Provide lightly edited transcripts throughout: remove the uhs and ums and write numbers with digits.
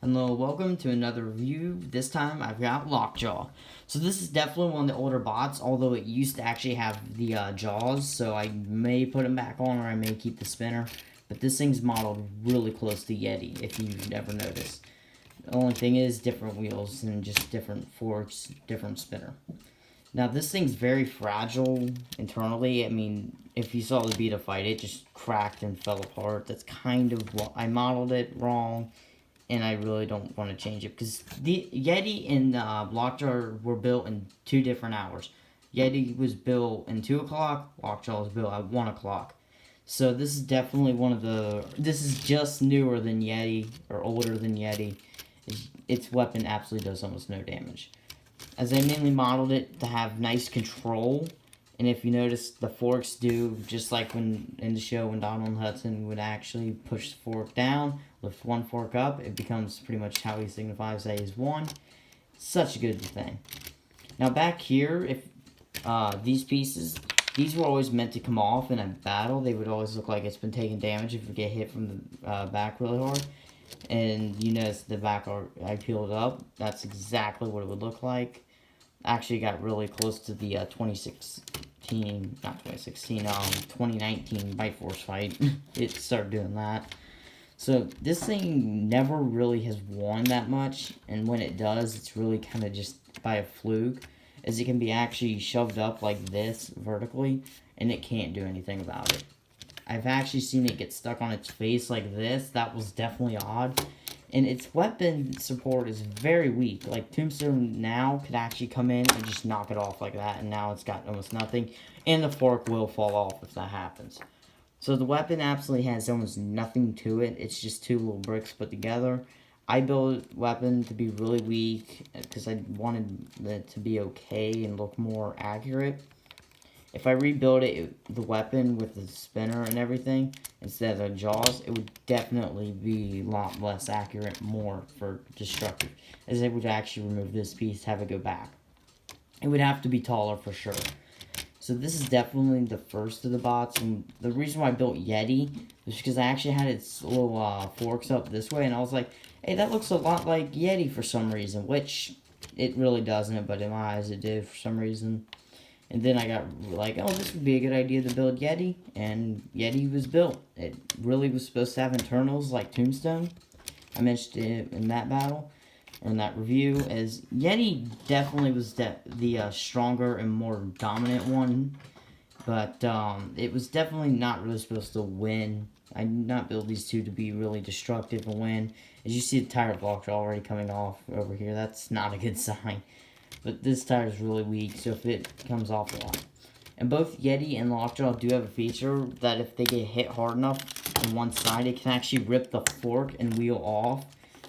Hello, welcome to another review. This time I've got Lockjaw. So this is definitely one of the older bots, although it used to actually have the jaws, so I may put him back on or I may keep the spinner. But this thing's modeled really close to Yeti, if you've never noticed. The only thing is different wheels and just different forks, different spinner. Now this thing's very fragile internally. I mean, if you saw the beta fight, it just cracked and fell apart. That's kind of what I modeled it wrong. And I really don't want to change it because the Yeti and Lockjaw were built in 2 different hours. Yeti was built in 2 o'clock, Lockjaw was built at 1 o'clock. So this is definitely one of the, this is just newer than Yeti, or older than Yeti. Its weapon absolutely does almost no damage. As I mainly modeled it to have nice control, and if you notice, the forks do, just like when in the show when Donald Hudson would actually push the fork down, lift one fork up, it becomes pretty much how he signifies that he's won. Such a good thing. Now back here, if these pieces, these were always meant to come off in a battle. They would always look like it's been taking damage if you get hit from the back really hard. And you notice the back, I peeled it up. That's exactly what it would look like. Actually got really close to the 2019 Bite Force fight. It started doing that. So this thing never really has won that much, and when it does, it's really kind of just by a fluke, as it can be actually shoved up like this vertically, and it can't do anything about it. I've actually seen it get stuck on its face like this. That was definitely odd. And its weapon support is very weak. Like, Tombstone now could actually come in and just knock it off like that, and now it's got almost nothing. And the fork will fall off if that happens. So the weapon absolutely has almost nothing to it. It's just 2 little bricks put together. I built the weapon to be really weak because I wanted it to be okay and look more accurate. If I rebuild the weapon with the spinner and everything, instead of the jaws, it would definitely be a lot less accurate, more for destructive. As I would actually remove this piece, have it go back. It would have to be taller for sure. So this is definitely the first of the bots, and the reason why I built Yeti was because I actually had its little forks up this way, and I was like, hey, that looks a lot like Yeti for some reason, which it really doesn't, but in my eyes it did for some reason. And then I got like, oh, this would be a good idea to build Yeti, and Yeti was built. It really was supposed to have internals like Tombstone. I mentioned it in that battle, or in that review, as Yeti definitely was the stronger and more dominant one, but it was definitely not really supposed to win. I did not build these two to be really destructive and win. As you see, the tire blocks are already coming off over here. That's not a good sign. But this tire is really weak, so if it comes off a lot. And both Yeti and Lockjaw do have a feature that if they get hit hard enough on one side, it can actually rip the fork and wheel off,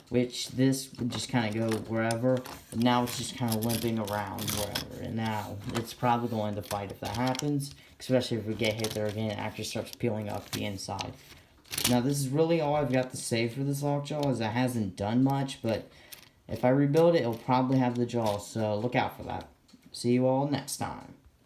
which this would just kind of go wherever. And now it's just kind of limping around wherever. And now it's probably going to fight if that happens, especially if we get hit there again, it actually starts peeling up the inside. Now this is really all I've got to say for this Lockjaw, as it hasn't done much, but if I rebuild it, it'll probably have the jaws, so look out for that. See you all next time.